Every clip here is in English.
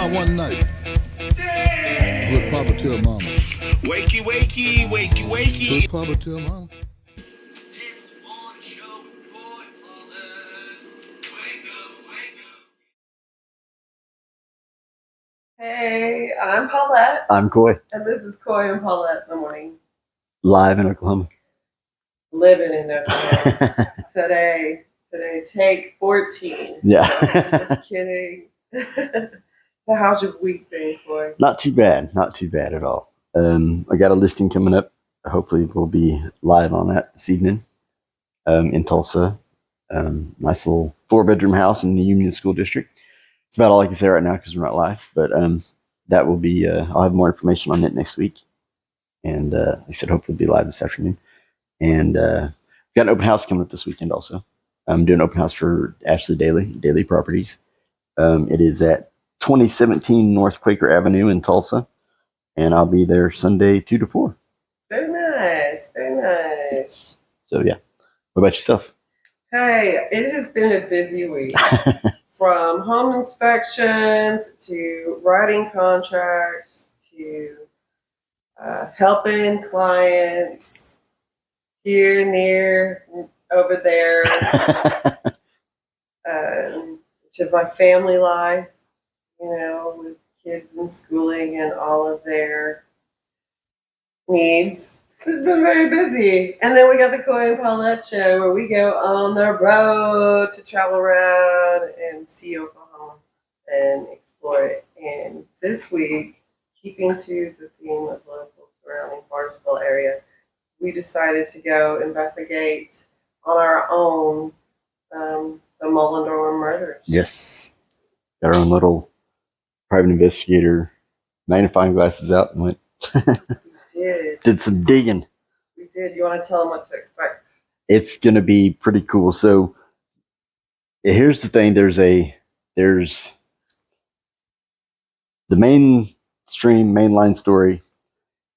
Now one night, would Papa tell Mama? Wakey, wakey, wakey, wakey. Would Papa tell Mama? It's the morning show with Coy Paullett. Wake up, wake up. Hey, I'm Paulette. I'm Coy, And this is Coy and Paulette in the morning. live in Oklahoma. Living in Oklahoma. Today, take 14. Yeah. Just kidding. How's your week been, Coy? Not too bad at all. I got a listing coming up. Hopefully we'll be live on that this evening in Tulsa. Nice little 4-bedroom house in the Union School District. It's about all I can say right now because we're not live, but that will be, I'll have more information on it next week. And like I said, hopefully be live this afternoon. And got an open house coming up this weekend also. I'm doing an open house for Ashley Daily Properties. It is at 2017 North Quaker Avenue in Tulsa. And I'll be there Sunday 2 to 4. Very nice. Very nice. So yeah. What about yourself? Hey, it has been a busy week. From home inspections to writing contracts to helping clients here, near, over there, to my family life, with kids and schooling and all of their needs. It's been very busy. And then we got the Coy and Paullett show where we go on the road to travel around and see Oklahoma and explore it. And this week, keeping to the theme of local surrounding Barnesville area, we decided to go investigate on our own the Mullendore murders. Yes. Got our own little private investigator magnifying glasses out and went. Did some digging. We did. You want to tell them what to expect? It's going to be pretty cool. So here's the thing. There's the mainline story.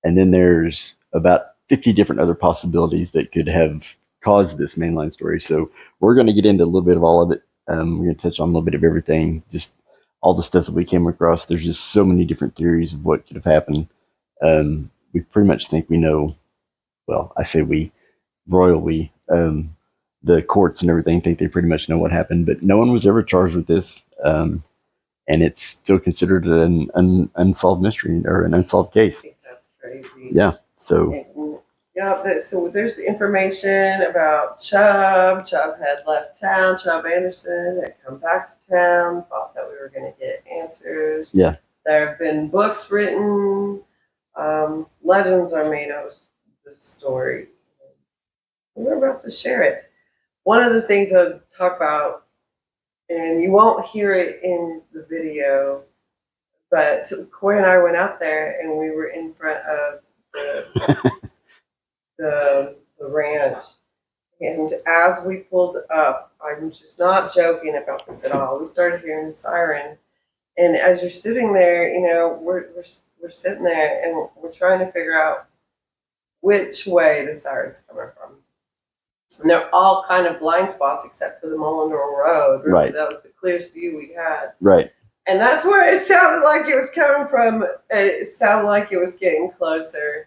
And then there's about 50 different other possibilities that could have caused this mainline story. So we're going to get into a little bit of all of it. We're going to touch on a little bit of everything, just all the stuff that we came across. There's just so many different theories of what could have happened. We pretty much think we know, well, I say we, the courts and everything think they pretty much know what happened, but no one was ever charged with this. And it's still considered an unsolved mystery or an unsolved case. I think that's crazy. Yeah. So. So there's information about Chubb. Chubb had left town. Chubb Anderson had come back to town, thought that we were going to get answers. Yeah. There have been books written. Legends are made of this story. We're about to share it. One of the things I'll talk about, and you won't hear it in the video, but Coy and I went out there and we were in front of the ranch. And as we pulled up, I'm just not joking about this at all, we started hearing the siren. And as you're sitting there, we're sitting there and we're trying to figure out which way the siren's coming from. And they're all kind of blind spots except for the Mullendore Road. Really, Right. That was the clearest view we had. Right. And that's where it sounded like it was coming from. It sounded like it was getting closer.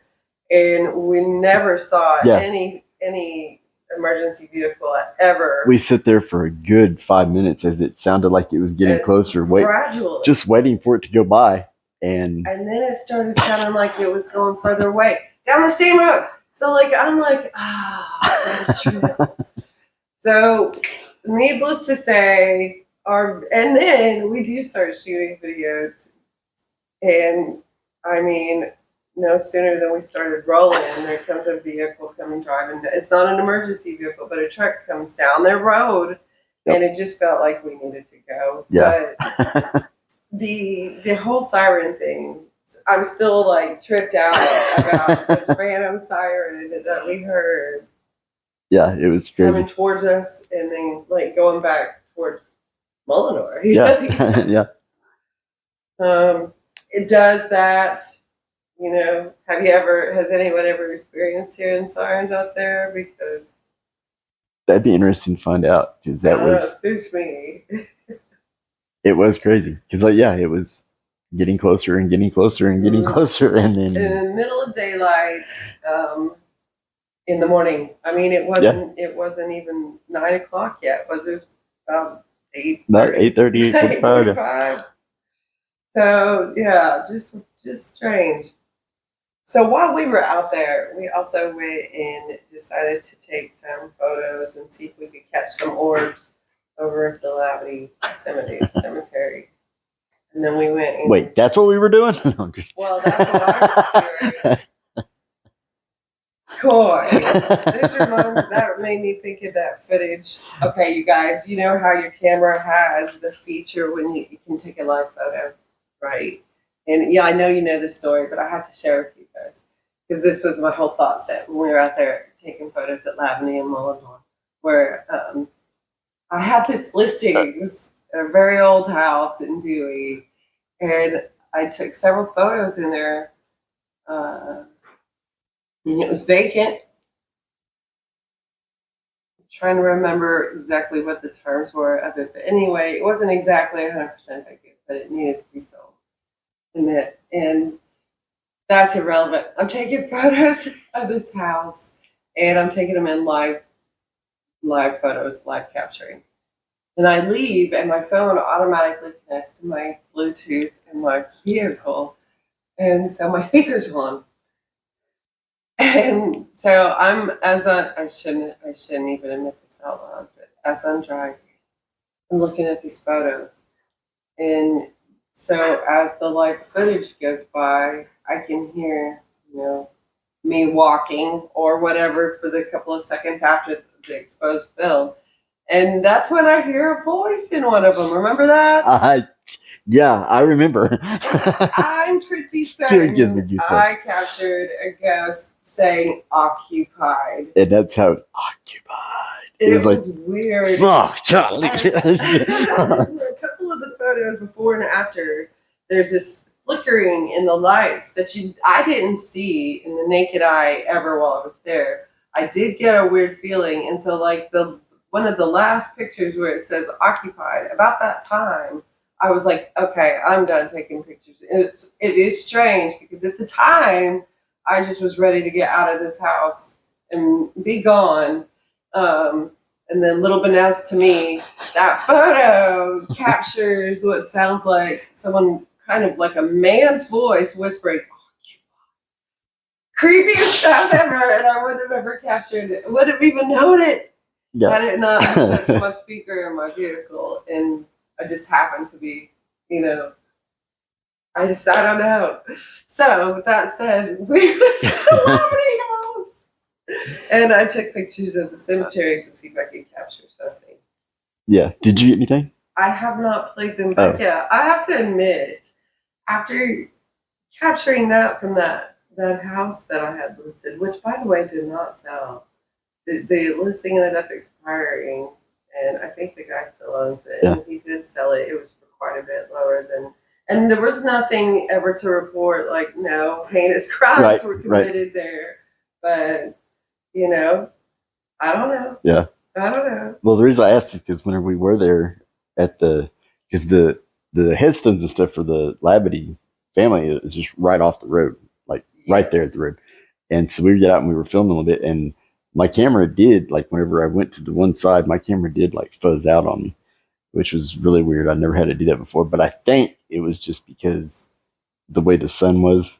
And we never saw any emergency vehicle ever. We sit there for a good 5 minutes as it sounded like it was getting closer, gradually, just waiting for it to go by. And then it started sounding like it was going further away down the same road. So I'm like, is that true? So needless to say, and then we do start shooting videos. And I mean, no sooner than we started rolling, there comes a vehicle coming driving. It's not an emergency vehicle, but a truck comes down their road. Yep. And it just felt like we needed to go. Yeah. But the whole siren thing, I'm still tripped out about this phantom siren that we heard. Yeah, it was crazy. Coming towards us and then going back towards Mullendore. Yeah. Yeah. It does that. Has anyone ever experienced hearing sirens out there? Because that'd be interesting to find out, because that was spooked me. It was crazy because, it was getting closer and getting closer and getting closer, and then in the middle of daylight, in the morning. I mean, it wasn't even 9 o'clock yet. It was about 8:30. about 8:30, 8:45. 8:45. So yeah, just strange. So while we were out there, we also went and decided to take some photos and see if we could catch some orbs over at the Labadee Cemetery. And then we went and Wait, that's what we were doing? No, just well, that's what I was doing. Coy. That made me think of that footage. Okay, you guys, you know how your camera has the feature when you can take a live photo, right? And yeah, I know you know this story, but I have to share with you guys because this was my whole thought set when we were out there taking photos at Labadee and Mullendore, where I had this listing. It was a very old house in Dewey, and I took several photos in there. And it was vacant. I'm trying to remember exactly what the terms were of it, but anyway, it wasn't exactly 100% vacant, but it needed to be sold. And that's irrelevant. I'm taking photos of this house, and I'm taking them in live photos, live capturing. And I leave, and my phone automatically connects to my Bluetooth in my vehicle, and so my speaker's on. And so I shouldn't even admit this out loud, but as I'm driving, I'm looking at these photos. And so as the live footage goes by, I can hear, me walking or whatever for the couple of seconds after the exposed film. And that's when I hear a voice in one of them. Remember that? Yeah, I remember. I'm pretty Still certain gives me goosebumps. I captured a ghost saying occupied. And that's how it's occupied. It was like, weird. oh, golly. A couple of the photos before and after, there's this flickering in the lights that I didn't see in the naked eye ever while I was there. I did get a weird feeling. And so like one of the last pictures where it says occupied, about that time, I was like, okay, I'm done taking pictures. And it is strange because at the time, I just was ready to get out of this house and be gone. And then little unbeknownst to me, that photo captures what sounds like someone kind of like a man's voice whispering, creepiest stuff ever. And I wouldn't have ever captured it. Would have even known it. Yeah. I did not touch my speaker in my vehicle. And I just happened to be, I don't know. So with that said, we went to the Labadee house. And I took pictures of the cemeteries to see if I could capture something. Yeah. Did you get anything? I have not played them back yet. I have to admit, after capturing that from that house that I had listed, which by the way did not sell, the listing ended up expiring. And I think the guy still owns it. Yeah. And if he did sell it, it was for quite a bit lower than. And there was nothing ever to report, like no heinous crimes were committed there. But I don't know. Yeah. I don't know. Well, the reason I asked is because whenever we were there because the headstones and stuff for the Labadee family is just right off the road, like right there at the road. And so we would get out and we were filming a little bit, and my camera did, like, whenever I went to the one side, my camera did, like, fuzz out on me, which was really weird. I never had to do that before. But I think it was just because the way the sun was.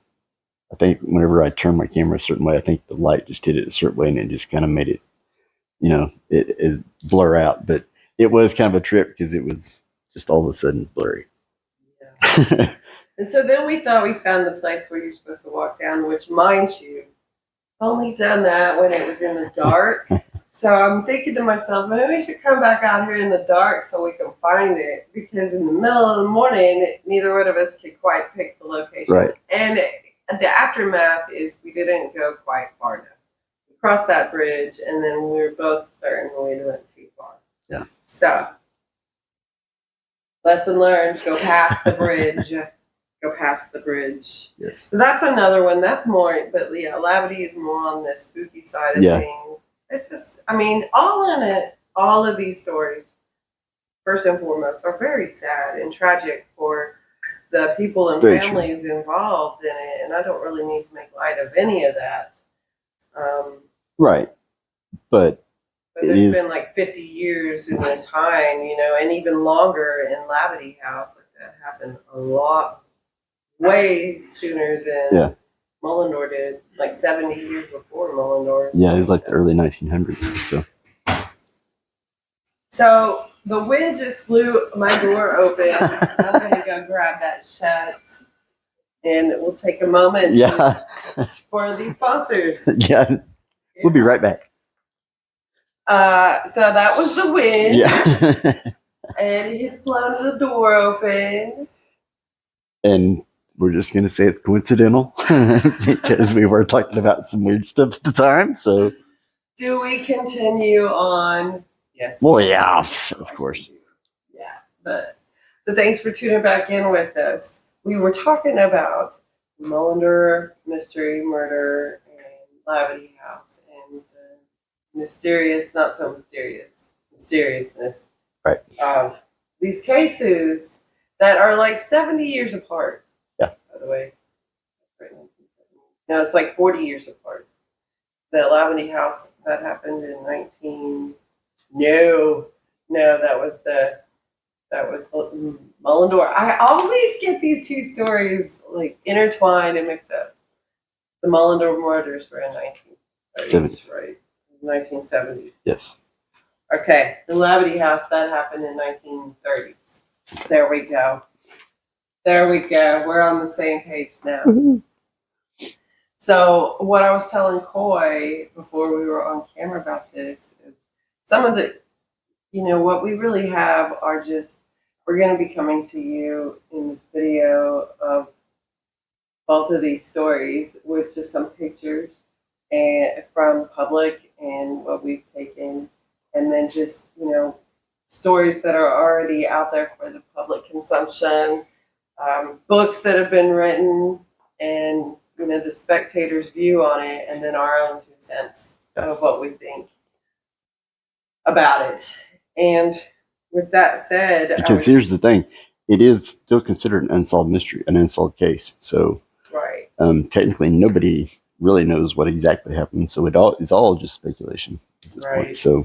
I think whenever I turned my camera a certain way, I think the light just hit it a certain way, and it just kind of made it, it blur out. But it was kind of a trip because it was just all of a sudden blurry. Yeah. And so then we thought we found the place where you're supposed to walk down, which, mind you, only done that when it was in the dark. So I'm thinking to myself, maybe we should come back out here in the dark so we can find it, because in the middle of the morning, neither one of us could quite pick the location. Right. And the aftermath is we didn't go quite far enough. We crossed that bridge, and then we were both certain we went too far. Yeah. So, lesson learned, go past the bridge. Go past the bridge. Yes. So that's another one. That's more, but yeah, Labadee is more on the spooky side of things. It's just, all in it, all of these stories, first and foremost, are very sad and tragic for the people and Very true. families involved in it, and I don't really need to make light of any of that. Right. But But It there's is- been like 50 years in the time, you know, and even longer in Lavity House. Like that happened a lot, way sooner than Yeah. Mullendore did, like 70 years before Mullendore. yeah, it was like the early 1900s. So So the wind just blew my door open. I'm going to go grab that shut. And we'll take a moment yeah, for these sponsors. yeah, we'll be right back. So that was the wind. Yeah, And it had blown the door open. and we're just gonna say it's coincidental because we were talking about some weird stuff at the time. So, Do we continue on? Yes. well, yeah, of course. Yeah. But so thanks for tuning back in with us. We were talking about Mullendore mystery murder and Lavity House and the mysterious, not so mysterious, mysteriousness Right. of these cases that are like 70 years apart. Yeah. By the way. Right, 1970. No, it's like 40 years apart. The Lavity House that happened in 19. No, that was Mullendore. I always get these two stories like intertwined and mixed up. The Mullendore murders were in 1930s, right? 1970s. Yes. Okay, the Lavity House that happened in 1930s. There we go. We're on the same page now. So what I was telling Coy before we were on camera about this is some of the, what we really have are just, we're going to be coming to you in this video of both of these stories with just some pictures and from public and what we've taken, and then just, stories that are already out there for the public consumption, books that have been written, and the spectator's view on it, and then our own 2 cents of what we think about it. And with that said, Because here's the thing, it is still considered an unsolved mystery, an unsolved case. So right, technically, nobody really knows what exactly happened. So it's all just speculation at this Right. point. So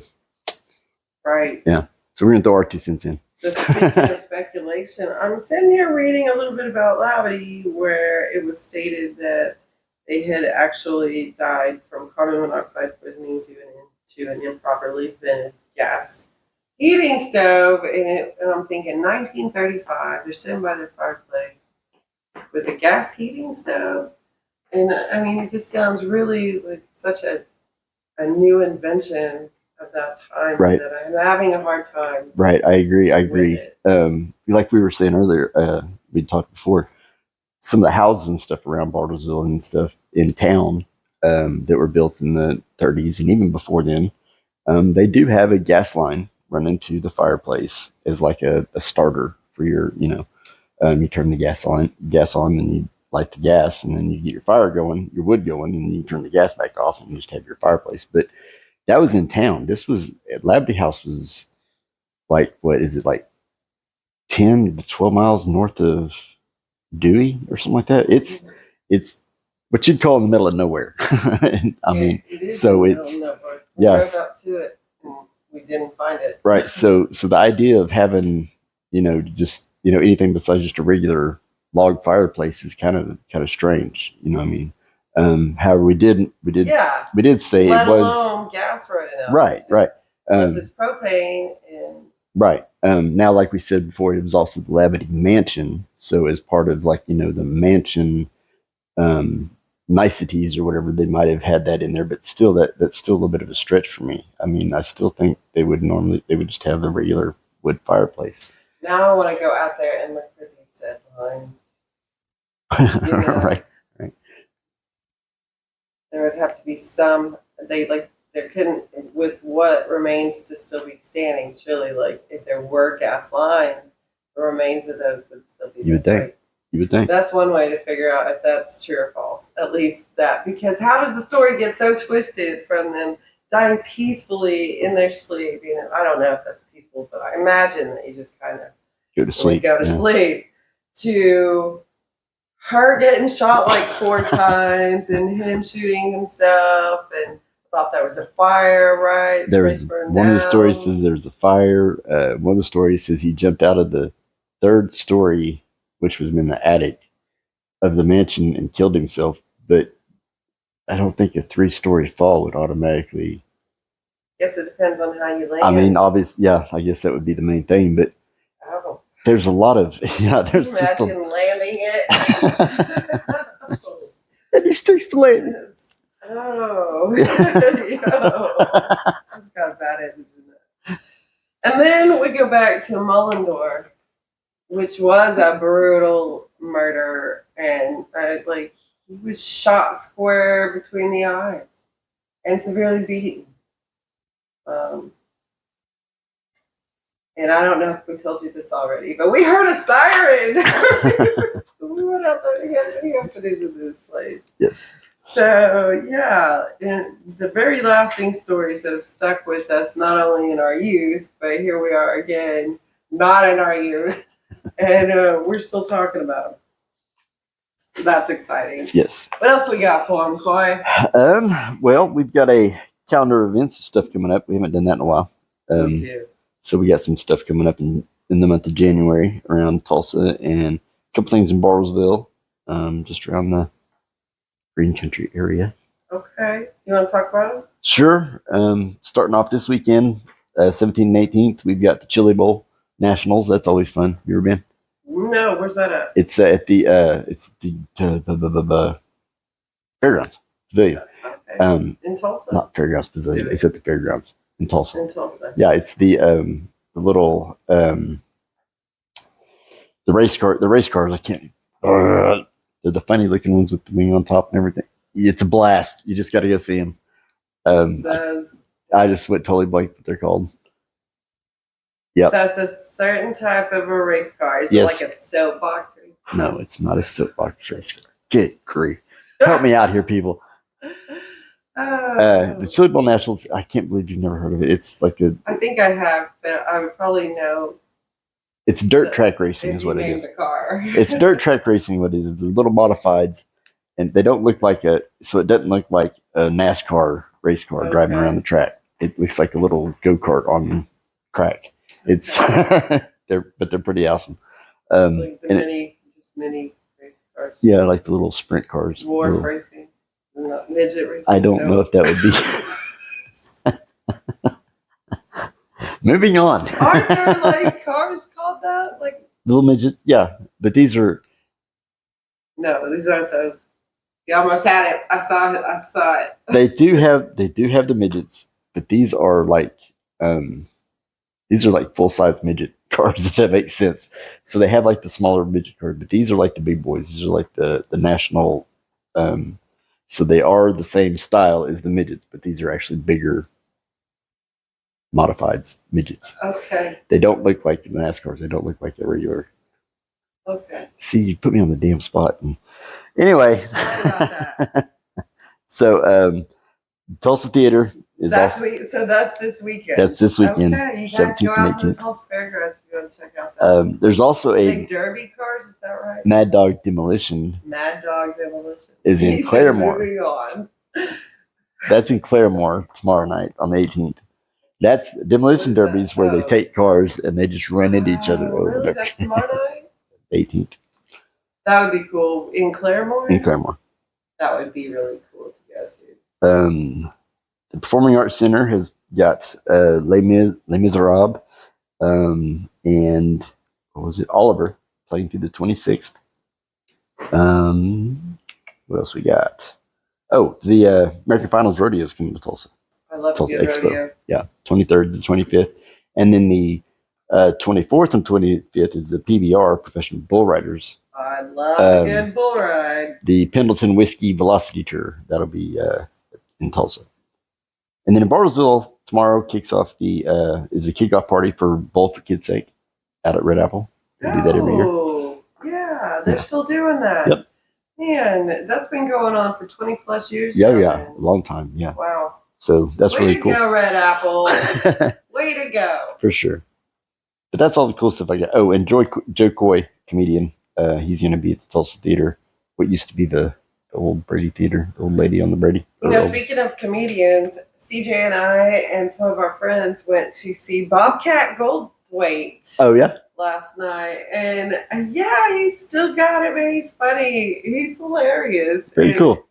right. yeah, so we're gonna throw our 2 cents in. So speaking of speculation, I'm sitting here reading a little bit about Lavity, where it was stated that they had actually died from carbon monoxide poisoning due to an improperly vented gas heating stove. And I'm thinking 1935, they're sitting by their fireplace with a gas heating stove. And I mean, it just sounds really like such a new invention of that time, Right. that I'm having a hard time. Right, I agree. with it. Like we were saying earlier, we talked before, some of the houses and stuff around Bartlesville and stuff in town that were built in the 30s and even before then, they do have a gas line running to the fireplace as like a starter for your, you turn the gas on and you light the gas and then you get your fire going, your wood going, and you turn the gas back off and you just have your fireplace. But that was in town. Lavity House was like, what is it, like 10 to 12 miles north of Dewey or something like that? It's what you'd call in the middle of nowhere. I mean, it is so in the it's- middle of nowhere. We yes. drove up to it and we didn't find it. right. So the idea of having, just, anything besides just a regular log fireplace is kind of strange. You know what I mean? However, we did say Let it was alone gas running out. right. Unless it's propane and Right. Now, like we said before, it was also the Lavity Mansion. So as part of the mansion niceties or whatever, they might have had that in there, but still that's still a little bit of a stretch for me. I mean, I still think they would just have the regular wood fireplace. now I want to go out there and look for these set lines. Right. There would have to be there couldn't, with what remains to still be standing, surely, if there were gas lines, the remains of those would still be You would there, think. You would think. That's one way to figure out if that's true or false. At least that, because how does the story get so twisted from them dying peacefully in their sleep? I don't know if that's peaceful, but I imagine that you just kind of Go to sleep. go to yeah. sleep. to her getting shot like 4 times and him shooting himself, and thought there was a fire, right? There was one of the stories says there was a fire. One of the stories says he jumped out of the 3rd story, which was in the attic of the mansion, and killed himself. But I don't think a 3-story fall would automatically. Guess it depends on how you land. I mean, obviously, yeah. I guess that would be the main thing. But Oh. there's a lot of There's just Imagine landing it. and he sticks to land. Oh, I've got a bad image in that. And then we go back to Mullendore, which was a brutal murder, and he was shot square between the eyes and severely beaten. And I don't know if we told you this already, but we heard a siren. We went out there to get video footage of this place. Yes. So, yeah, and the very lasting stories that have stuck with us, not only in our youth, but here we are again, not in our youth, and we're still talking about them. So that's exciting. Yes. What else we got for them, Coy? Well, we've got a calendar of events and stuff coming up. We haven't done that in a while. We do. So we got some stuff coming up in the month of January around Tulsa, and a couple things in Bartlesville, just around the Green Country area. Okay. You want to talk about them? Sure. Starting off this weekend, 17th and 18th, we've got the Chili Bowl Nationals. That's always fun. You ever been? No. Where's that at? It's at the Fairgrounds Pavilion. Okay. In Tulsa? Not Fairgrounds Pavilion. It's at the Fairgrounds in Tulsa. In Tulsa. Yeah, it's the little the race cars. I can't. They're the funny looking ones with the wing on top and everything. It's a blast. You just got to go see them. I just went totally blank what they're called. Yep. So it's a certain type of a race car. Is Yes. it like a soapbox race car? No, it's not a soapbox race car. Good grief. Help me out here, people. The Chili Bowl Nationals, I can't believe you've never heard of it. It's like I think I have, but I would probably know. It's dirt track racing is what it is. The car. It's dirt track racing. What it is? It's a little modified, and they don't look like so it doesn't look like a NASCAR race car driving around the track. It looks like a little go-kart on crack. It's they're pretty awesome. Like the mini race cars. Yeah, like the little sprint cars. Dwarf racing. Not midget racing. I don't know if that would be. Moving on. Aren't there like cars called that? Like little midgets? Yeah, but these are. No, these aren't those. You almost had it. I saw it. They do have the midgets, but these are like full size midget cars, if that makes sense. So they have like the smaller midget cars, but these are like the big boys. These are like the national. So they are the same style as the midgets, but these are actually bigger, modified midgets. Okay. They don't look like the NASCARs. They don't look like the regular. Okay. See, you put me on the damn spot. Anyway. Sorry about that. So Tulsa Theater is so that's this weekend. That's this weekend. Okay, you guys 17th go out and to the 18th. Tulsa Fairgrounds if you want to check out that. There's also a Big derby cars, is that right? Mad Dog Demolition Mad Dog Demolition. is in Claremore. Moving on. That's in Claremore tomorrow night on the 18th. That's Demolition What's Derbies that? where they take cars and they just run into each other over Really? there. That's tomorrow night? 18th That would be cool. In Claremore? in Claremore. That would be really cool to go to. The Performing Arts Center has got Les Miserables and what was it? Oliver playing through the 26th. What else we got? Oh, the American Finals Rodeo is coming to Tulsa. I love Tulsa a good Expo. rodeo. Yeah, 23rd to 25th. And then the 24th and 25th is the PBR, Professional Bull Riders. I love a good bull ride. The Pendleton Whiskey Velocity Tour. That'll be in Tulsa. And then in Bartlesville, tomorrow kicks off is the kickoff party for Bowl for Kids' Sake out at Red Apple. They do that every year. Oh, yeah, they're still doing that. Yep. Man, that's been going on for 20 plus years. Yeah, now, yeah. man. A long time, yeah. Wow. So that's Way really to cool. go, Red Apple. Way to go. For sure. But that's all the cool stuff I got. Oh, and Joe Coy, comedian, He's going to be at the Tulsa Theater, what used to be the old Brady Theater, the old lady on the Brady. Speaking of comedians, CJ and I and some of our friends went to see Bobcat Goldthwait. Oh, yeah? Last night, and he's still got it, man. He's funny. He's hilarious. Very cool.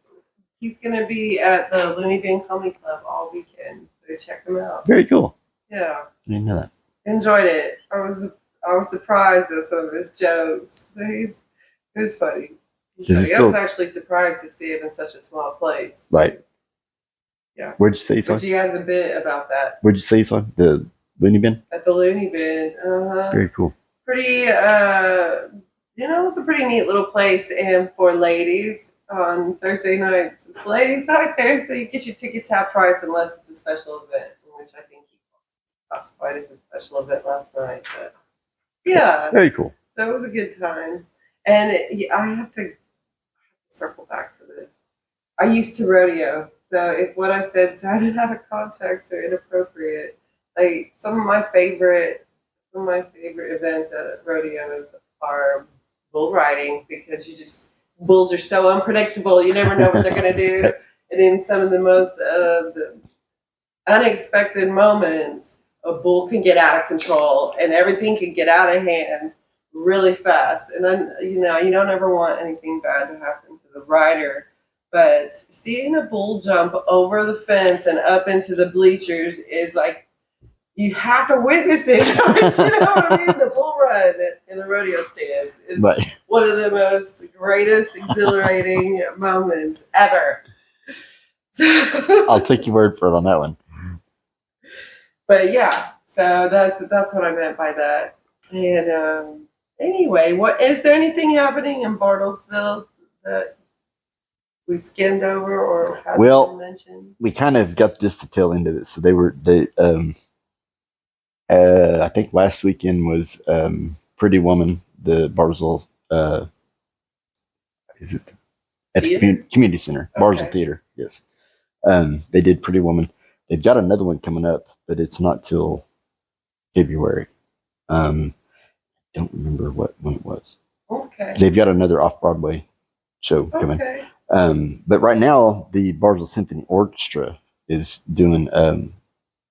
He's going to be at the Looney Bin Comedy Club all weekend, so check him out. Very cool. Yeah. I didn't know that. Enjoyed it. I was surprised at some of his jokes. It was funny. I was actually surprised to see him in such a small place. Right. Yeah. Where'd you say he saw? But he has a bit about that. Where'd you say he saw? The Looney Bin? At the Looney Bin. Very cool. Pretty, it's a pretty neat little place. And for ladies, on Thursday nights, it's ladies' night there, so you get your tickets half price unless it's a special event, which I think he classified as a special event last night. But yeah. Very cool. So it was a good time. And I have to circle back to this. I used to rodeo, so if what I said sounded out of context or inappropriate, like some of my favorite events at rodeos are bull riding, because bulls are so unpredictable. You never know what they're going to do. And in some of the most the unexpected moments, a bull can get out of control and everything can get out of hand really fast. And then, you don't ever want anything bad to happen to the rider. But seeing a bull jump over the fence and up into the bleachers is like, you have to witness it. You know what I mean? The bull run in the rodeo stands is one of the most greatest, exhilarating moments ever. I'll take your word for it on that one. But yeah, so that's what I meant by that. And anyway, is there anything happening in Bartlesville that we skimmed over or hasn't been mentioned? We kind of got just the tail end of it. So I think last weekend was Pretty Woman, the Barzell, is it at the community center, okay. Barzell Theater, yes. They did Pretty Woman. They've got another one coming up, but it's not till February. Don't remember when it was. Okay. They've got another off-Broadway show coming. But right now, the Barzell Symphony Orchestra is doing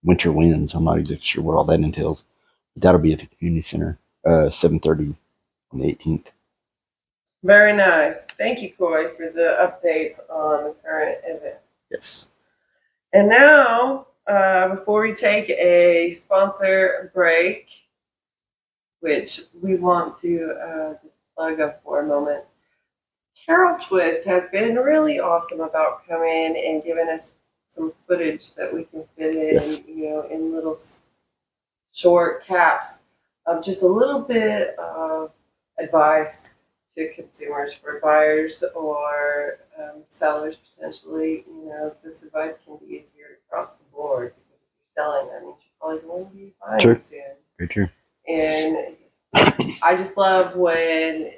Winter Winds. I'm not exactly sure what all that entails. But that'll be at the community center, 7:30 on the 18th. Very nice. Thank you, Coy, for the updates on the current events. Yes. And now, before we take a sponsor break, which we want to just plug up for a moment, Carol Twist has been really awesome about coming and giving us some footage that we can fit in, yes. In little short caps of just a little bit of advice to consumers, for buyers or sellers potentially. This advice can be adhered across the board, because if you're selling, that means you probably won't be buying soon. Very true. And I just love when,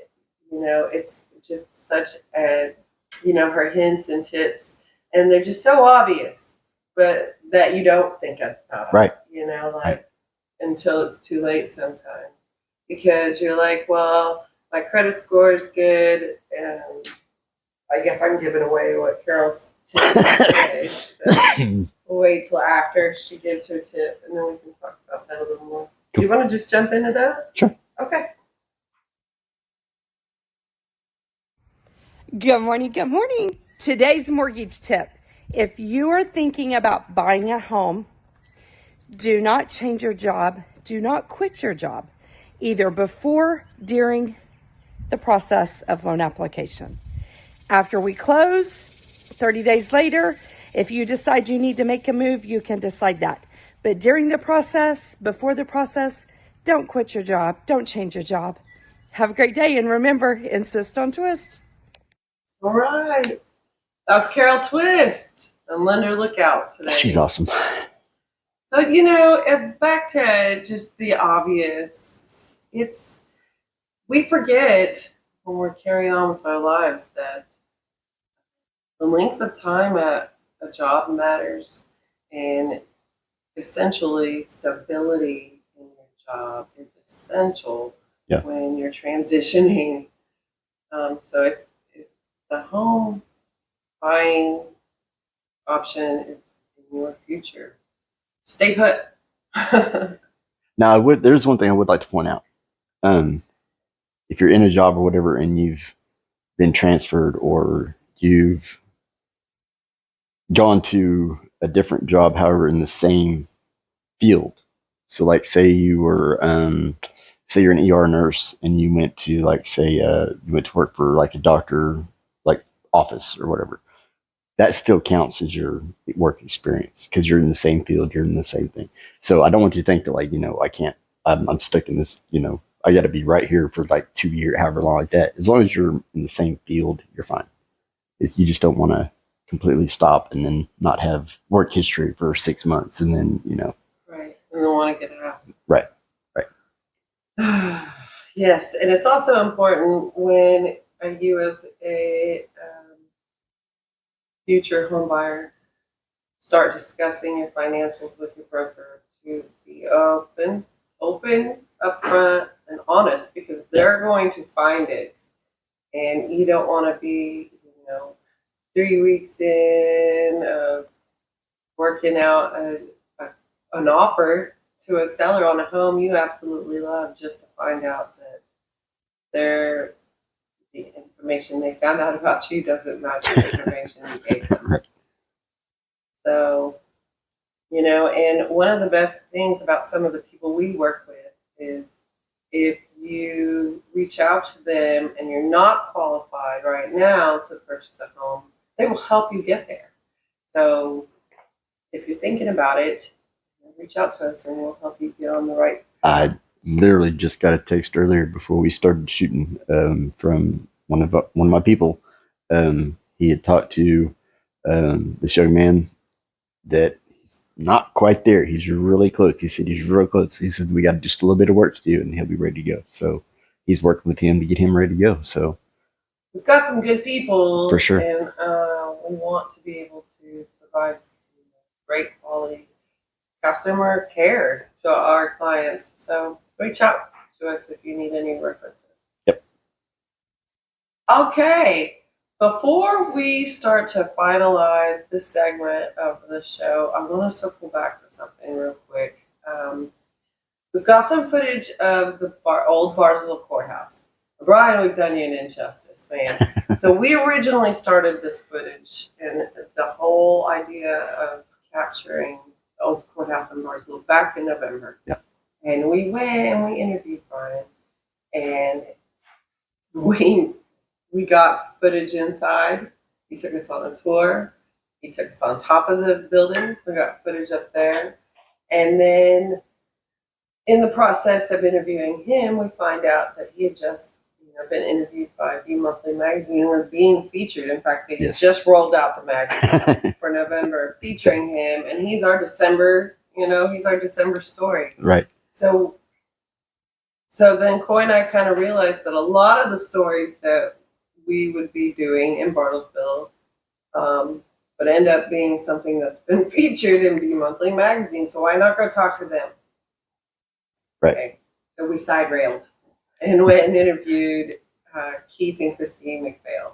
it's just such a, her hints and tips, and they're just so obvious, but that you don't think about. Right. Until it's too late sometimes, because you're like, well, my credit score is good, and I guess I'm giving away what Carol's tip today. So we'll wait till after she gives her tip, and then we can talk about that a little more. Do you want to just jump into that? Sure. Okay. Good morning. Good morning. Today's mortgage tip. If you are thinking about buying a home, do not change your job. Do not quit your job, either before, during the process of loan application. After we close, 30 days later, if you decide you need to make a move, you can decide that. But during the process, before the process, don't quit your job. Don't change your job. Have a great day. And remember, insist on twist. All right. That's Carol Twist and Lender Lookout today. She's awesome. So, back to just the obvious, we forget when we're carrying on with our lives that the length of time at a job matters, and essentially stability in your job is essential when you're transitioning So if the home buying option is in your future, stay put. Now, there's one thing I would like to point out. If you're in a job or whatever and you've been transferred or you've gone to a different job, however, in the same field. So, like, say you were, say you're an ER nurse and you went to, like, say, you went to work for like a doctor, like office or whatever. That still counts as your work experience because you're in the same field, you're in the same thing. So I don't want you to think that, like, I can't, I'm stuck in this, I got to be right here for like 2 years, however long like that. As long as you're in the same field, you're fine. You just don't want to completely stop and then not have work history for 6 months and then, Right. We don't want to get asked. Right. Yes, and it's also important when you as a future home buyer start discussing your financials with your broker to be open, upfront, and honest because they're going to find it, and you don't want to be, 3 weeks in of working out an offer to a seller on a home you absolutely love just to find out that the information they found out about you doesn't match the information you gave them. So, and one of the best things about some of the people we work with is if you reach out to them and you're not qualified right now to purchase a home, they will help you get there. So if you're thinking about it, reach out to us and we'll help you get on the right. I literally just got a text earlier before we started shooting from one of my people. He had talked to this young man that he's not quite there. He's really close. He said he's real close. He said we got just a little bit of work to do and he'll be ready to go. So he's working with him to get him ready to go. So we've got some good people for sure, and we want to be able to provide great quality customer care to our clients. So reach out to us if you need any references. Yep. Okay. Before we start to finalize this segment of the show, I'm going to circle back to something real quick. We've got some footage of the old Barnesville courthouse. Brian, we've done you an injustice, man. So we originally started this footage and the whole idea of capturing the old courthouse in Barnesville back in November. Yeah. And we went and we interviewed Brian, and we got footage inside. He took us on a tour. He took us on top of the building. We got footage up there. And then in the process of interviewing him, we find out that he had just been interviewed by V Monthly magazine and was being featured. In fact, they just rolled out the magazine for November featuring him, and he's our December, he's our December story. Right. So then Coy and I kind of realized that a lot of the stories that we would be doing in Bartlesville would end up being something that's been featured in V Monthly magazine. So why not go talk to them? Right. Okay. So we side railed and went and interviewed Keith and Christine McPhail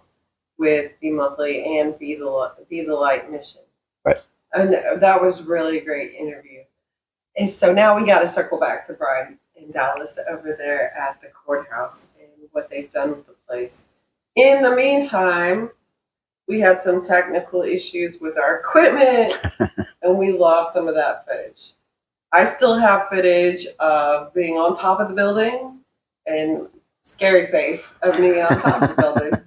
with V Monthly and Be the Light Mission. Right. And that was really a great interview. And so now we got to circle back to Brian in Dallas over there at the courthouse and what they've done with the place. In the meantime, we had some technical issues with our equipment and we lost some of that footage. I still have footage of being on top of the building and scary face of me on top of the building.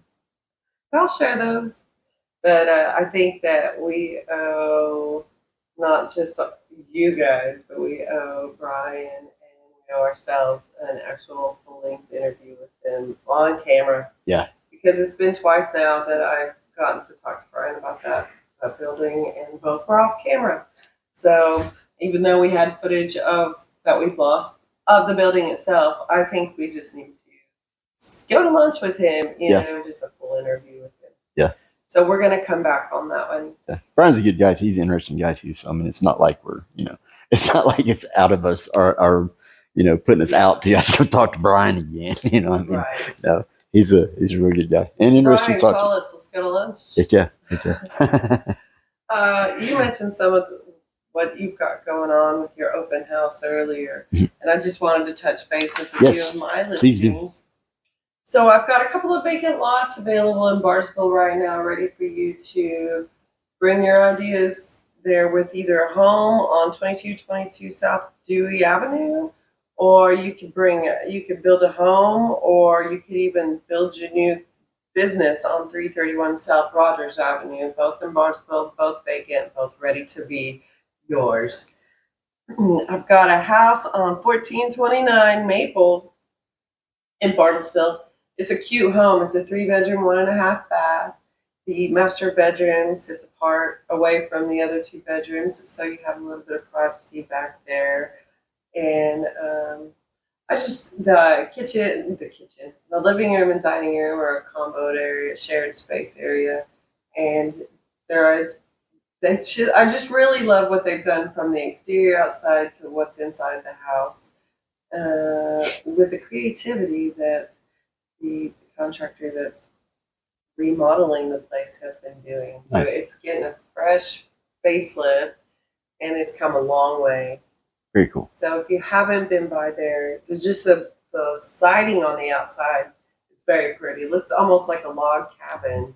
I'll share those. But I think that we owe not just you guys, but we owe Brian and we owe ourselves an actual full-length interview with them on camera. Yeah. Because it's been twice now that I've gotten to talk to Brian about that building, and both were off camera. So even though we had footage that we've lost of the building itself, I think we just need to go to lunch with him, just a full interview with him. Yeah. So we're going to come back on that one. Yeah. Brian's a good guy. He's an interesting guy too. So, I mean, it's not like it's not like it's out of us or putting us out to have to go talk to Brian again. Right. No, He's a real good guy and interesting Brian, to talk call us. Let's go to lunch. to. Heck yeah. You mentioned some of what you've got going on with your open house earlier, and I just wanted to touch base with Yes, you of my listings. please do. So I've got a couple of vacant lots available in Barnesville right now, ready for you to bring your ideas there with either a home on 2222 South Dewey Avenue, or you could build a home, or you could even build your new business on 331 South Rogers Avenue, both in Barnesville, both vacant, both ready to be yours. I've got a house on 1429 Maple in Barnesville. It's a cute home. It's a 3-bedroom, 1.5 bath. The master bedroom sits apart away from the other 2 bedrooms, so you have a little bit of privacy back there. And the living room and dining room are a comboed area, shared space area. And I just really love what they've done from the exterior outside to what's inside the house, with the creativity that the contractor that's remodeling the place has been doing. So Nice. it's getting a fresh facelift, and it's come a long way. Very cool. So if you haven't been by there, there's just the siding on the outside. It's very pretty. It looks almost like a log cabin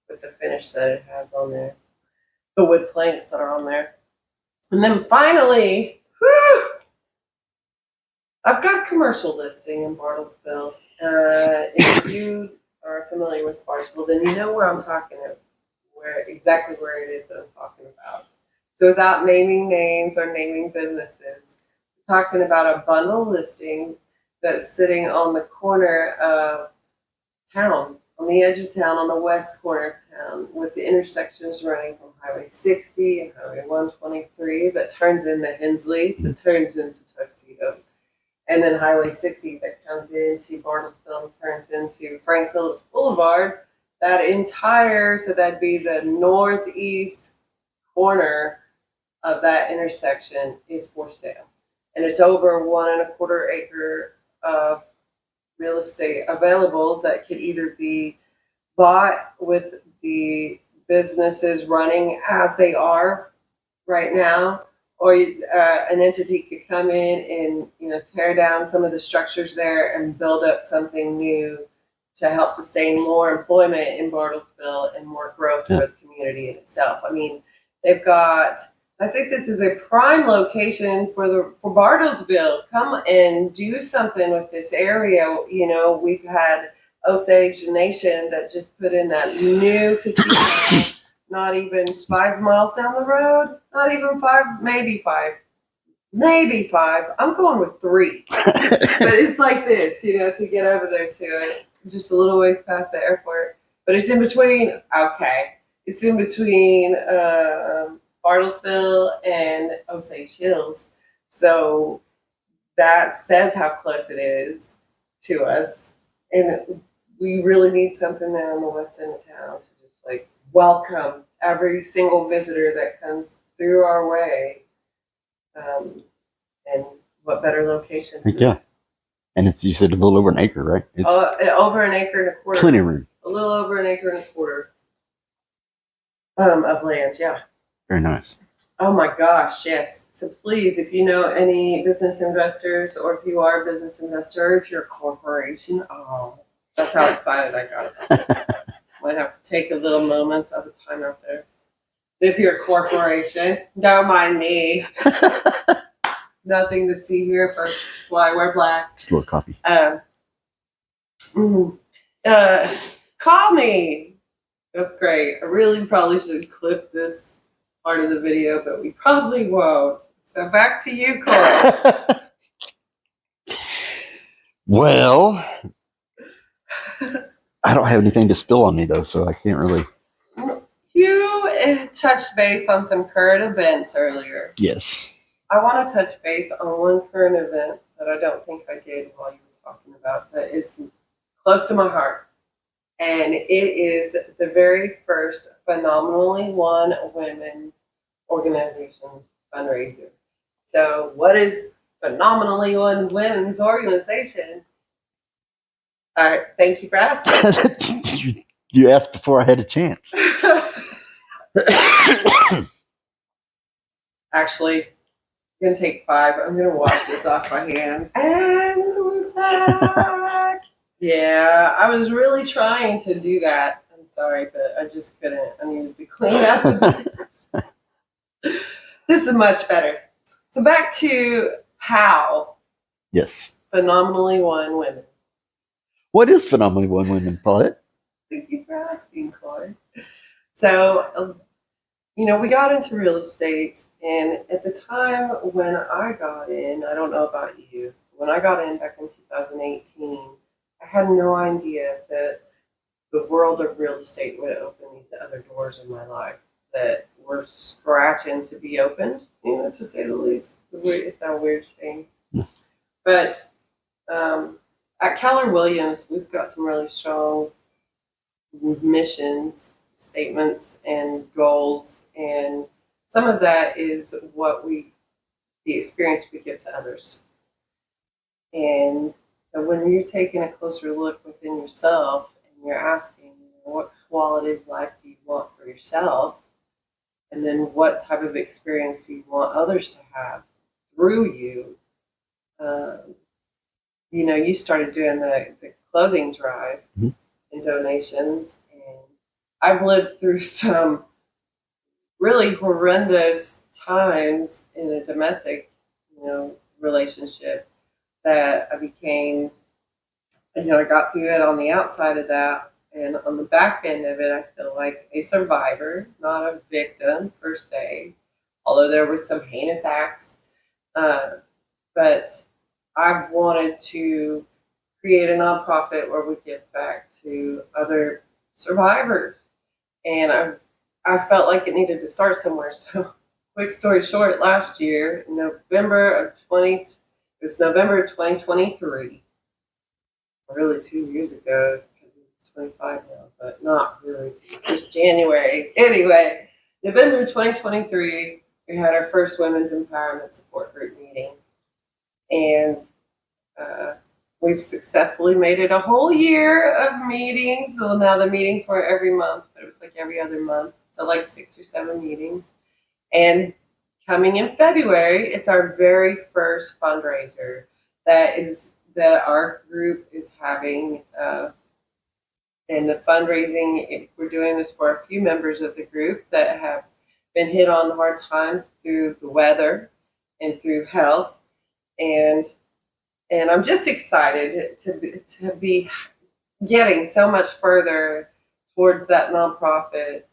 with the finish that it has on there, the wood planks that are on there. And then finally, I've got a commercial listing in Bartlesville. If you are familiar with Bartlesville, then you know where I'm talking about, exactly where it is that I'm talking about. So without naming names or naming businesses, I'm talking about a bundle listing that's sitting on the corner of town, on the edge of town, on the west corner of town, with the intersections running from Highway 60 and Highway 123 that turns into Hensley, that turns into Tuxedo. And then Highway 60 that comes into Bartlesville and turns into Frank Phillips Boulevard. So that'd be the northeast corner of that intersection is for sale. And it's over 1.25 acre of real estate available that could either be bought with the businesses running as they are right now, or an entity could come in and tear down some of the structures there and build up something new to help sustain more employment in Bartlesville and more growth for the community in itself. I mean, I think this is a prime location for Bartlesville. Come and do something with this area. We've had Osage Nation that just put in that new casino. Not even 5 miles down the road. Not even 5, maybe 5. Maybe 5. I'm going with 3. But it's like this, to get over there to it. Just a little ways past the airport. But it's in between, it's in between Bartlesville and Osage Hills. So that says how close it is to us. And we really need something there on the west end of town to just welcome every single visitor that comes through our way. And what better location? Yeah. And you said a little over an acre, right? It's over 1.25 acres. plenty of room. A little over 1.25 acres of land, yeah. Very nice. Oh my gosh, yes. So please, if you know any business investors, or if you are a business investor, or if you're a corporation, that's how excited I got about this. Might have to take a little moment of the time out there. If you're a corporation, don't mind me. Nothing to see here, first why we're black. Just a little coffee. Call me. That's great. I really probably should clip this part of the video, but we probably won't. So back to you, Coy. Well, I don't have anything to spill on me though, so I can't really. You touched base on some current events earlier. Yes. I want to touch base on one current event that I don't think I did while you were talking about, that is close to my heart. And it is the very first Phenomenally Won Women's Organization's fundraiser. So what is Phenomenally Won Women's Organization? All right, thank you for asking. You asked before I had a chance. Actually, I'm going to take 5. I'm going to wash this off my hand. And we're back. Yeah, I was really trying to do that. I'm sorry, but I just couldn't. I needed to clean up a bit. This is much better. So back to how Yes. phenomenally won women. What is phenomenally one women, Paulette? Thank you for asking, Coy. So, we got into real estate, and at the time when I got in, I don't know about you, when I got in back in 2018, I had no idea that the world of real estate would open these other doors in my life that were scratching to be opened, to say the least. It's not a weird thing. But at Keller Williams, we've got some really strong missions, statements, and goals, and some of that is the experience we give to others. And so when you're taking a closer look within yourself and you're asking, what quality of life do you want for yourself? And then what type of experience do you want others to have through you? You started doing the clothing drive and donations. And I've lived through some really horrendous times in a domestic, relationship that I became, I got through it on the outside of that. And on the back end of it, I feel like a survivor, not a victim per se, although there were some heinous acts. But I've wanted to create a nonprofit where we give back to other survivors. And I felt like it needed to start somewhere. So, quick story short, last year, November of 2023, really 2 years ago, because it's 25 now, but not really. It's just January. Anyway, November 2023, we had our first Women's Empowerment Support Group meeting. And we've successfully made it a whole year of meetings. So now the meetings were every month, but it was like every other month. So like 6 or 7 meetings. And coming in February, it's our very first fundraiser that our group is having. And the fundraising, we're doing this for a few members of the group that have been hit on hard times through the weather and through health. And I'm just excited to be getting so much further towards that nonprofit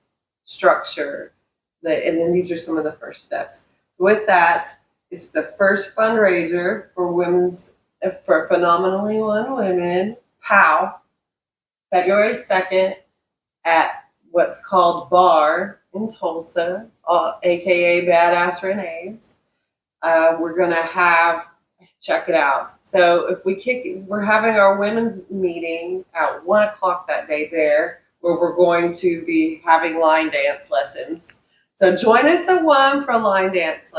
structure. And then these are some of the first steps. So with that, it's the first fundraiser for Phenomenally Won Women, POW, February 2nd at what's called Bar in Tulsa, aka Badass Renee's. We're going to check it out. So we're having our women's meeting at 1:00 that day there, where we're going to be having line dance lessons. So join us at 1 for line dance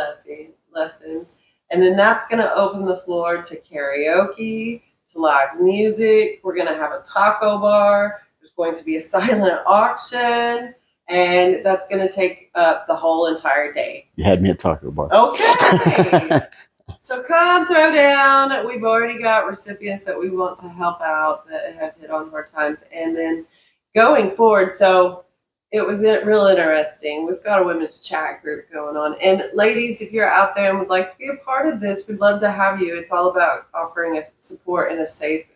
lessons. And then that's going to open the floor to karaoke, to live music. We're going to have a taco bar. There's going to be a silent auction. And that's going to take up the whole entire day. You had me at taco bar. Okay. So come throw down. We've already got recipients that we want to help out that have hit on hard times. And then going forward, so it was real interesting. We've got a women's chat group going on. And ladies, if you're out there and would like to be a part of this, we'd love to have you. It's all about offering us support in a safe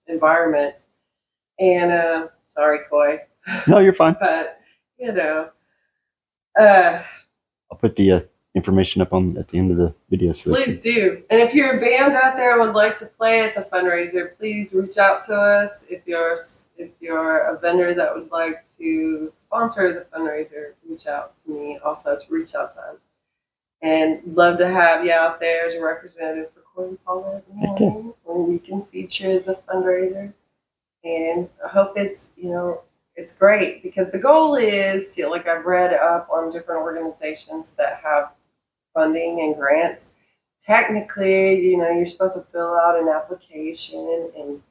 environment. And sorry, Coy. No, you're fine. But, I'll put the information up at the end of the video. So please do. And if you're a band out there and would like to play at the fundraiser, please reach out to us. If you're a vendor that would like to sponsor the fundraiser, reach out to me also to reach out to us. And love to have you out there as a representative for Coy Paullett when we can feature the fundraiser. And I hope it's great, because the goal is to, like, I've read up on different organizations that have funding and grants. Technically, you're supposed to fill out an application and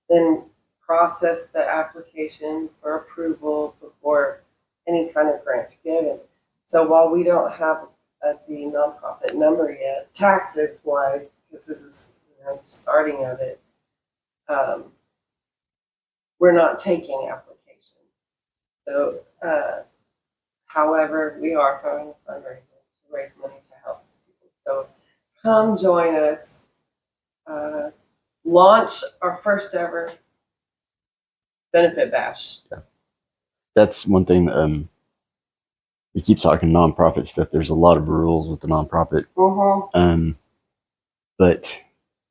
then process the application for approval before any kind of grant's given. So while we don't have the nonprofit number yet, taxes wise, because this is starting of it, we're not taking applications. So, however, we are throwing a fundraiser to raise money to help people. So come join us. Launch our first ever benefit bash. Yeah. That's one thing. We keep talking nonprofit stuff. There's a lot of rules with the nonprofit. But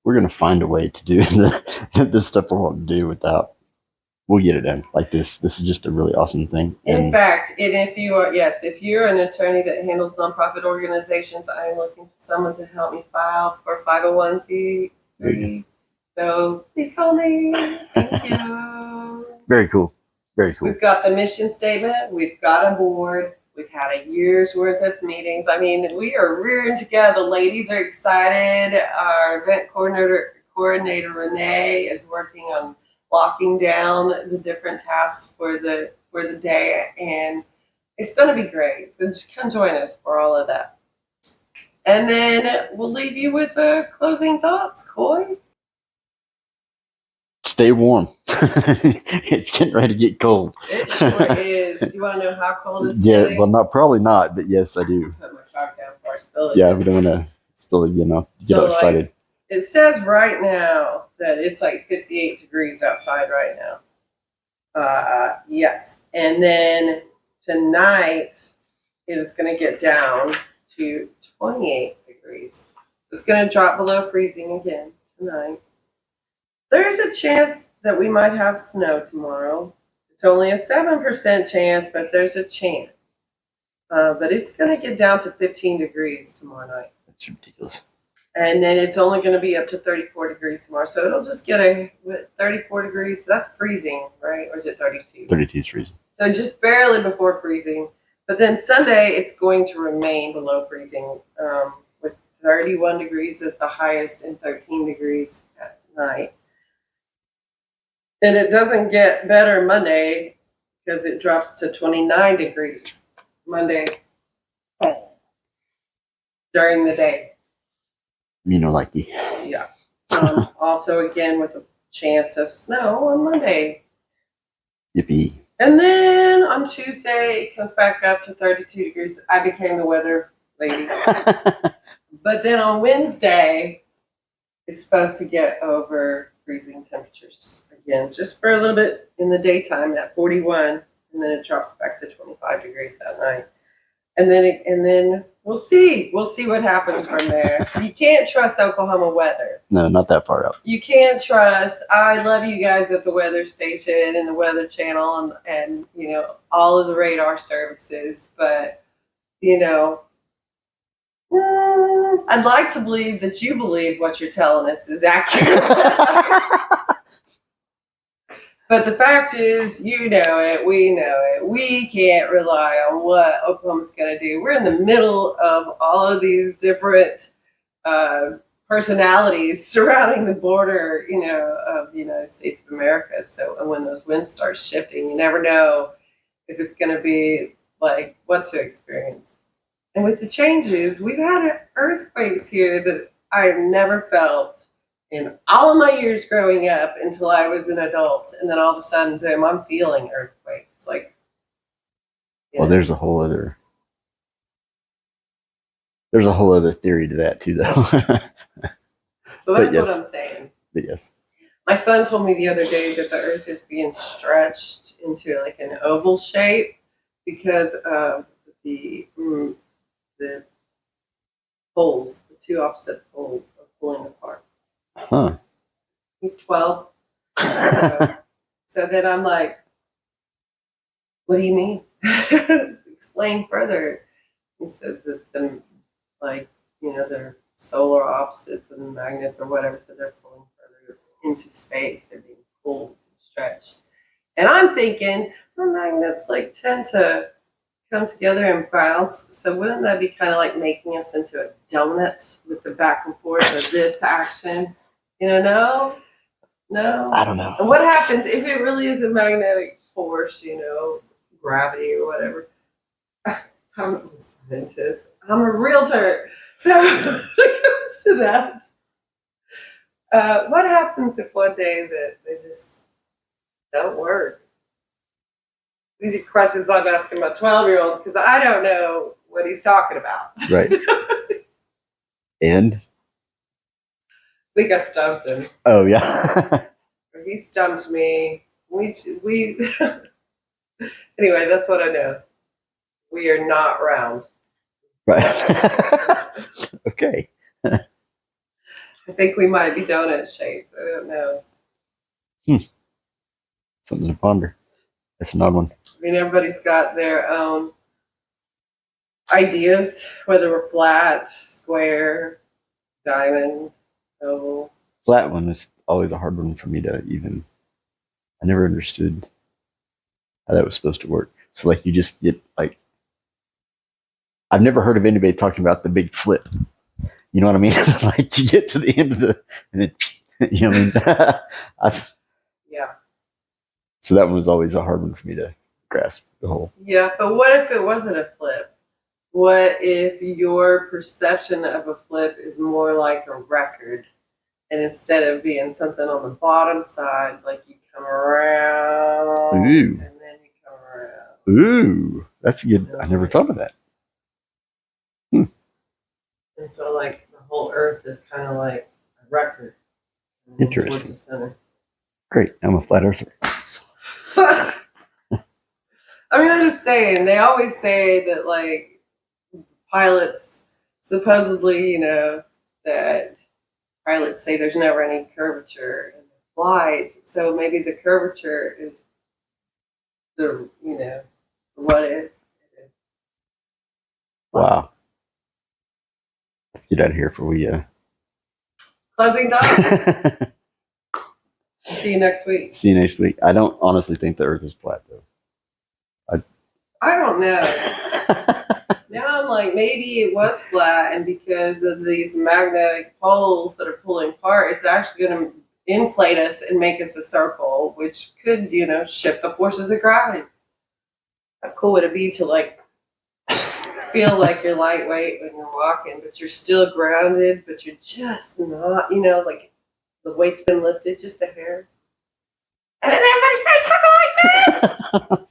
we're going to find a way to do the stuff we want to do without. We'll get it done. Like this. This is just a really awesome thing. In fact, and if you are, yes, if you're an attorney that handles nonprofit organizations, I am looking for someone to help me file for 501c3. So please call me. Thank you. Very cool. Very cool. We've got the mission statement. We've got a board. We've had a year's worth of meetings. I mean, we are rearing together. The ladies are excited. Our event coordinator Renee is working on locking down the different tasks for the day, and it's going to be great. So just come join us for all of that. And then we'll leave you with the closing thoughts, Coy. Stay warm. It's getting ready to get cold. It sure is. You want to know how cold it's Yeah, getting? well, probably not, but yes, I do. Put my chalk down before I spill it. Yeah, we don't want to spill it, get all excited. It says right now that it's like 58 degrees outside right now. Yes. And then tonight it is going to get down to 28 degrees. So it's going to drop below freezing again tonight. There's a chance that we might have snow tomorrow. It's only a 7% chance, but there's a chance. But it's going to get down to 15 degrees tomorrow night. That's ridiculous. And then it's only going to be up to 34 degrees tomorrow. So it'll just get 34 degrees. That's freezing, right? Or is it 32? 32 is freezing. So just barely before freezing. But then Sunday, it's going to remain below freezing with 31 degrees as the highest and 13 degrees at night. And it doesn't get better Monday because it drops to 29 degrees Monday during the day. Likey. Yeah. Also, again, with a chance of snow on Monday. Yippee. And then on Tuesday, it comes back up to 32 degrees. I became the weather lady. But then on Wednesday, it's supposed to get over freezing temperatures again, just for a little bit in the daytime at 41, and then it drops back to 25 degrees that night. And then we'll see what happens from there. You can't trust Oklahoma weather. No, not that far out. You can't trust. I love you guys at the weather station and the weather channel and all of the radar services, but I'd like to believe that you believe what you're telling us is accurate. But the fact is, we know it. We can't rely on what Oklahoma's going to do. We're in the middle of all of these different personalities surrounding the border, of the United States of America. So, and when those winds start shifting, you never know if it's going to be like what to experience. And with the changes, we've had earthquakes here that I've never felt in all of my years growing up until I was an adult. And then all of a sudden, boom, I'm feeling earthquakes. Well, there's a whole other theory to that too, though. So that's what I'm saying. But yes. My son told me the other day that the earth is being stretched into like an oval shape because of the poles, the two opposite poles are pulling apart. Huh. He's 12. So then I'm like, what do you mean? Explain further. He said that they're solar opposites and magnets or whatever, so they're pulling further into space. They're being pulled and stretched. And I'm thinking the magnets tend to come together and bounce. So wouldn't that be kind of like making us into a donut with the back and forth of this action? No? No. I don't know. And what happens if it really is a magnetic force, gravity or whatever? I'm a scientist. I'm a realtor. So when it comes to that, what happens if one day that they just don't work? These are questions I'm asking my 12-year-old because I don't know what he's talking about. Right. And? I think I stumped him. Oh, yeah. He stumped me. We anyway, that's what I know. We are not round. Right. Okay. I think we might be donut shaped. I don't know. Something to ponder. That's an odd one. I mean, everybody's got their own ideas, whether we're flat, square, diamond, oval. Flat one was always a hard one for me to even. I never understood how that was supposed to work. So, like, you just get, like, I've never heard of anybody talking about the big flip. You know what I mean? Like, you get to the end of and then, you know what I mean? Yeah. So that one was always a hard one for me to grasp the whole. Yeah, but what if it wasn't a flip? What if your perception of a flip is more like a record? And instead of being something on the bottom side, like you come around Ooh. and then you come around. Ooh, that's a good. I never thought of that. And so, like, the whole Earth is kind of like a record. Interesting. Towards the center. Great. I'm a flat earther. I mean, I'm just saying, they always say that, like, pilots supposedly, that pilots say there's never any curvature in the flight. So maybe the curvature is the, what if it is. Wow. Let's get out of here before we. Closing thoughts. See you next week. See you next week. I don't honestly think the Earth is flat, though. I don't know. Now I'm like, maybe it was flat, and because of these magnetic poles that are pulling apart, it's actually going to inflate us and make us a circle, which could, shift the forces of gravity. How cool would it be to, like, feel like you're lightweight when you're walking, but you're still grounded, but you're just not, like the weight's been lifted just a hair. And then everybody starts talking like this.